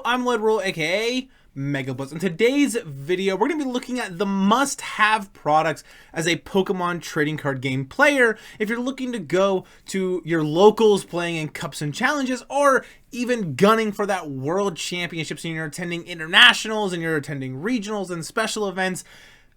I'm Lloyd Ruhl, aka MegaBlitzz. In today's video, we're going to be looking at the must-have products as a Pokemon trading card game player if you're looking to go to your locals playing in cups and challenges, or even gunning for that world championships and you're attending internationals and you're attending regionals and special events.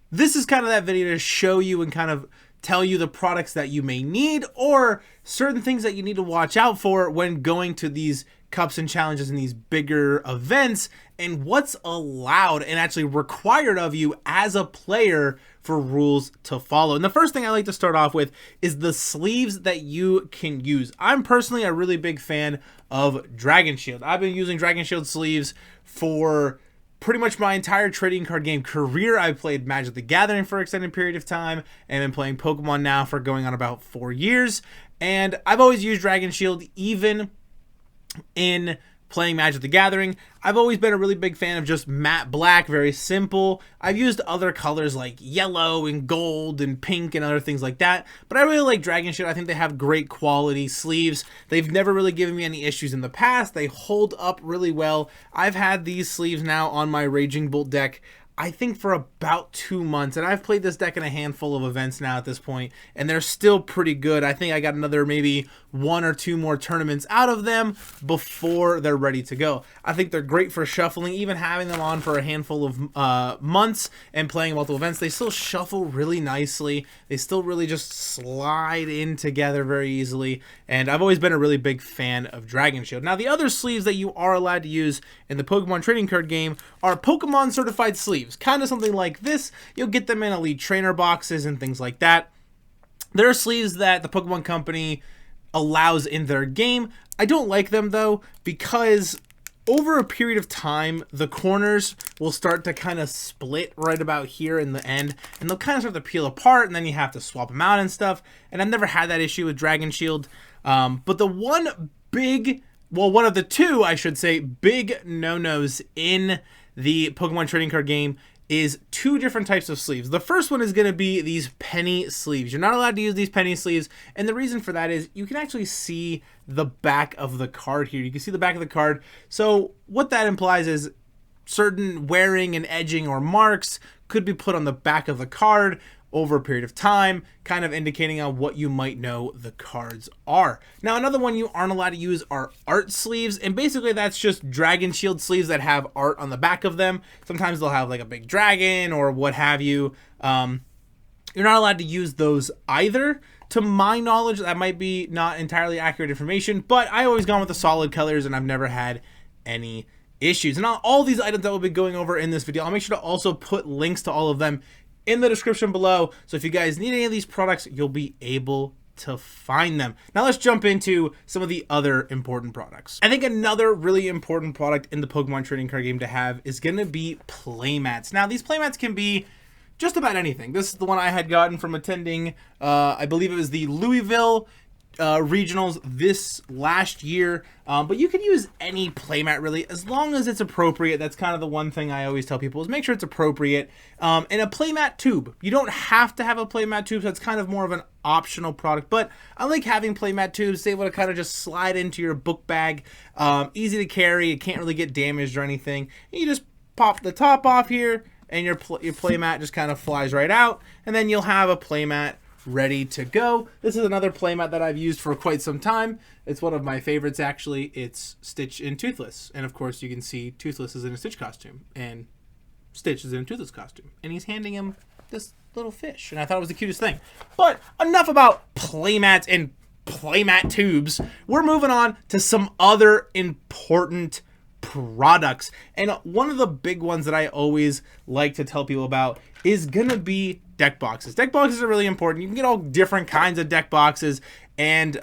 This is kind of that video to show you and kind of tell you the products that you may need or certain things that you need to watch out for when going to these cups and challenges and these bigger events, and what's allowed and actually required of you as a player for rules to follow. And the first thing I like to start off with is the sleeves that you can use. I'm personally a really big fan of Dragon Shield. I've been using Dragon Shield sleeves for pretty much my entire trading card game career. I've played Magic the Gathering for an extended period of time and been playing Pokemon now for going on about 4 years. And I've always used Dragon Shield even in playing Magic the Gathering. I've always been a really big fan of just matte black, very simple. I've used other colors like yellow and gold and pink and other things like that, but I really like Dragon Shield. I think they have great quality sleeves. They've never really given me any issues in the past. They hold up really well. I've had these sleeves now on my Raging Bolt deck I think for about 2 months, and I've played this deck in a handful of events now at this point, and they're still pretty good. I think I got another maybe 1 or 2 more tournaments out of them before they're ready to go. I think they're great for shuffling, even having them on for a handful of months and playing multiple events. They still shuffle really nicely. They still really just slide in together very easily, and I've always been a really big fan of Dragon Shield. Now, the other sleeves that you are allowed to use in the Pokemon trading card game are Pokemon certified sleeves. Kind of something like this. You'll get them in Elite Trainer boxes and things like that. There are sleeves that the Pokemon Company allows in their game. I don't like them though, because over a period of time, the corners will start to kind of split right about here in the end, and they'll kind of start to peel apart, and then you have to swap them out and stuff. And I've never had that issue with Dragon Shield. But the one of the two, I should say, big no-nos in the Pokemon trading card game is 2 different types of sleeves. The first one is going to be these penny sleeves. You're not allowed to use these penny sleeves, and the reason for that is you can actually see the back of the card here. You can see the back of the card. So what that implies is certain wearing and edging or marks could be put on the back of the card over a period of time, kind of indicating on what you might know the cards are. Now, another one you aren't allowed to use are art sleeves, and basically that's just Dragon Shield sleeves that have art on the back of them. Sometimes they'll have like a big dragon or what have you. You're not allowed to use those either. To my knowledge, that might be not entirely accurate information, but I always gone with the solid colors and I've never had any issues. And all these items that we'll be going over in this video, I'll make sure to also put links to all of them in the description below, so if you guys need any of these products, you'll be able to find them. Now let's jump into some of the other important products. I think another really important product in the Pokemon trading card game to have is going to be Playmats. Now, these Playmats can be just about anything. This is the one I had gotten from attending, I believe it was the Louisville regionals this last year, but you can use any playmat really as long as it's appropriate. That's kind of the one thing I always tell people is make sure it's appropriate. And a playmat tube, you don't have to have a playmat tube, so it's kind of more of an optional product, but I like having playmat tubes. They able to kind of just slide into your book bag, easy to carry. It can't really get damaged or anything. You just pop the top off here and your playmat just kind of flies right out, and then you'll have a playmat ready to go. This is another playmat that I've used for quite some time. It's one of my favorites, actually. It's Stitch and Toothless, and of course you can see Toothless is in a Stitch costume and Stitch is in a Toothless costume, and he's handing him this little fish, and I thought it was the cutest thing. But enough about playmats and playmat tubes. We're moving on to some other important products, and one of the big ones that I always like to tell people about is gonna be deck boxes. Deck boxes are really important. You can get all different kinds of deck boxes, and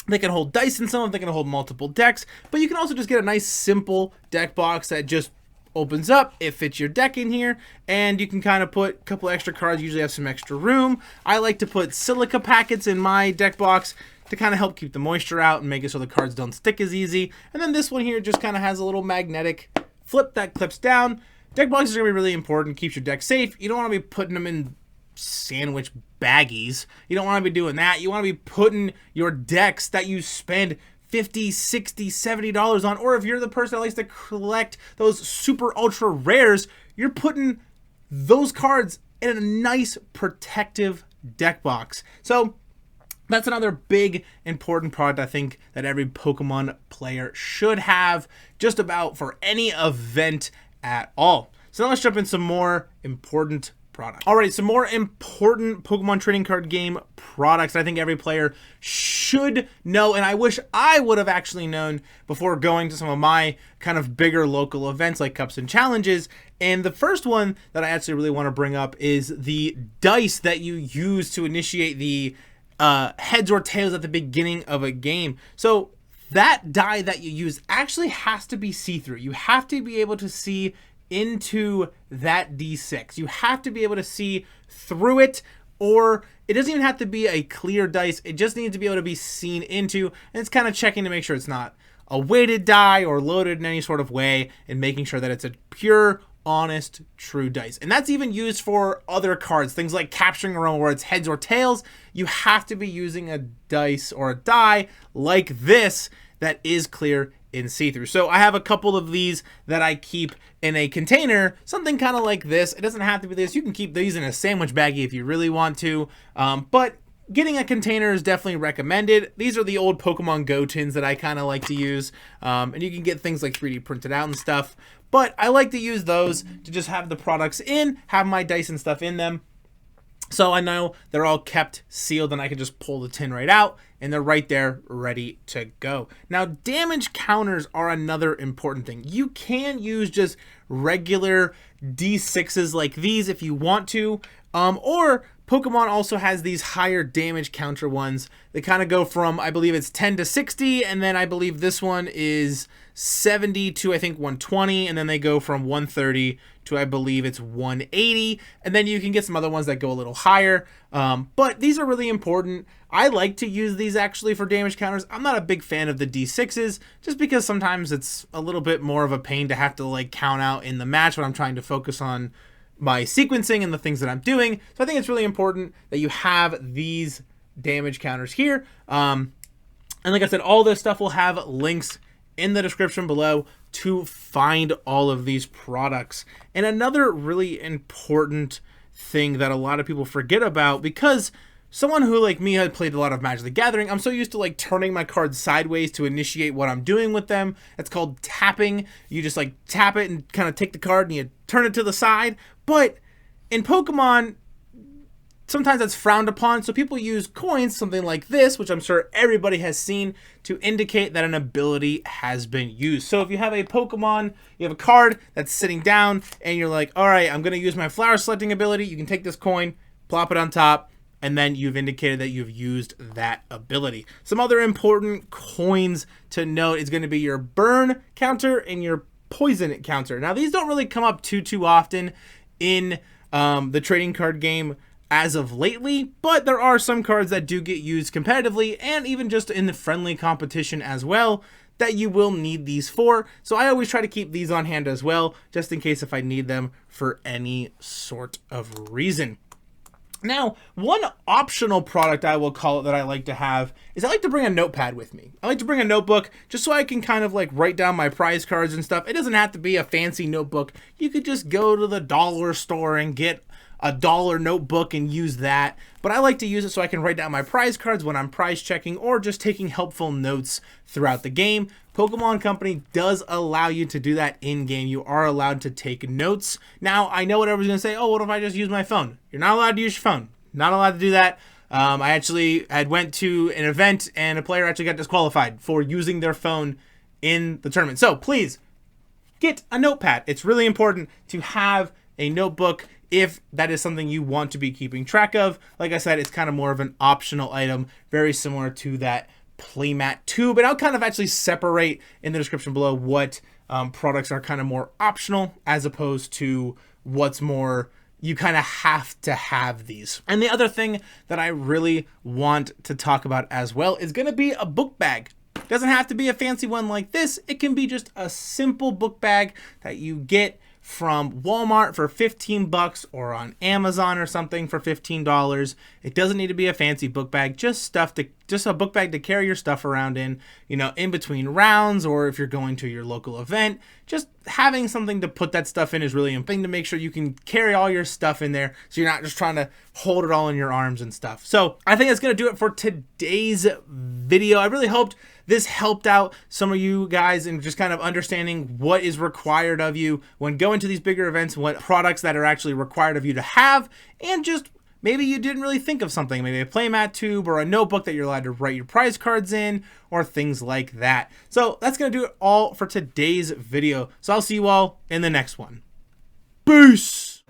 they can hold dice in some of them. They can hold multiple decks, but you can also just get a nice simple deck box that just opens up. It fits your deck in here, and you can kind of put a couple extra cards. Usually have some extra room. I like to put silica packets in my deck box to kind of help keep the moisture out and make it so the cards don't stick as easy. And then this one here just kind of has a little magnetic flip that clips down. Deck boxes are going to be really important. Keeps your deck safe. You don't want to be putting them in sandwich baggies. You don't want to be doing that. You want to be putting your decks that you spend $50, $60, $70 on, or if you're the person that likes to collect those super ultra rares, you're putting those cards in a nice protective deck box. So that's another big important product I think that every Pokemon player should have just about for any event at all. So now let's jump in some more important products. All right, some more important Pokemon trading card game products I think every player should know, and I wish I would have actually known before going to some of my kind of bigger local events like Cups and Challenges. And the first one that I actually really want to bring up is the dice that you use to initiate the heads or tails at the beginning of a game. So that die that you use actually has to be see-through. You have to be able to see into that D6. You have to be able to see through it, or it doesn't even have to be a clear dice. It just needs to be able to be seen into, and it's kind of checking to make sure it's not a weighted die or loaded in any sort of way, and making sure that it's a pure, honest, true dice. And that's even used for other cards, things like capturing around where it's heads or tails. You have to be using a dice or a die like this that is clear in see-through. So I have a couple of these that I keep in a container, something kind of like this. It doesn't have to be this. You can keep these in a sandwich baggie if you really want to, but getting a container is definitely recommended. These are the old Pokemon Go tins that I kind of like to use, and you can get things like 3D printed out and stuff, but I like to use those to just have the products in, have my dice and stuff in them, so I know they're all kept sealed and I can just pull the tin right out and they're right there ready to go. Now, damage counters are another important thing. You can use just regular D6s like these if you want to, or Pokemon also has these higher damage counter ones. They kind of go from, I believe it's 10 to 60, and then I believe this one is 70 to I think 120, and then they go from 130 to I believe it's 180, and then you can get some other ones that go a little higher, but these are really important. I like to use these actually for damage counters. I'm not a big fan of the D6s just because sometimes it's a little bit more of a pain to have to like count out in the match when I'm trying to focus on my sequencing and the things that I'm doing. So I think it's really important that you have these damage counters here. And like I said, all this stuff will have links in the description below to find all of these products. And another really important thing that a lot of people forget about, because someone who like me had played a lot of Magic the Gathering, I'm so used to like turning my cards sideways to initiate what I'm doing with them. It's called tapping. You just like tap it and kind of take the card and you turn it to the side. But in Pokemon, sometimes that's frowned upon, so people use coins, something like this, which I'm sure everybody has seen, to indicate that an ability has been used. So if you have a Pokemon, you have a card that's sitting down, and you're like, all right, I'm going to use my flower selecting ability, you can take this coin, plop it on top, and then you've indicated that you've used that ability. Some other important coins to note is going to be your burn counter and your poison counter. Now, these don't really come up too often in the trading card game as of lately, but there are some cards that do get used competitively and even just in the friendly competition as well that you will need these for. So I always try to keep these on hand as well, just in case if I need them for any sort of reason. Now, one optional product I will call it that I like to have is I like to bring a notepad with me. I like to bring a notebook just so I can kind of like write down my prize cards and stuff. It doesn't have to be a fancy notebook. You could just go to the dollar store and get a dollar notebook and use that. But I like to use it so I can write down my prize cards when I'm prize checking or just taking helpful notes throughout the game. Pokemon Company does allow you to do that in-game. You are allowed to take notes. Now, I know what everyone's going to say, oh, what if I just use my phone? You're not allowed to use your phone. Not allowed to do that. I actually had went to an event and a player actually got disqualified for using their phone in the tournament. So please get a notepad. It's really important to have a notebook if that is something you want to be keeping track of. Like I said, it's kind of more of an optional item, very similar to that Playmat 2, but I'll kind of actually separate in the description below what products are kind of more optional as opposed to what's more you kind of have to have these. And the other thing that I really want to talk about as well is going to be a book bag. Doesn't have to be a fancy one like this. It can be just a simple book bag that you get from Walmart for 15 bucks or on Amazon or something for $15. It doesn't need to be a fancy book bag, just a book bag to carry your stuff around in, you know, in between rounds, or if you're going to your local event. Just having something to put that stuff in is really important to make sure you can carry all your stuff in there, so you're not just trying to hold it all in your arms and stuff. So I think that's going to do it for today's video. I really hoped this helped out some of you guys in just kind of understanding what is required of you when going to these bigger events, what products that are actually required of you to have, and just maybe you didn't really think of something, maybe a playmat tube or a notebook that you're allowed to write your prize cards in, or things like that. So that's going to do it all for today's video. So I'll see you all in the next one. Peace!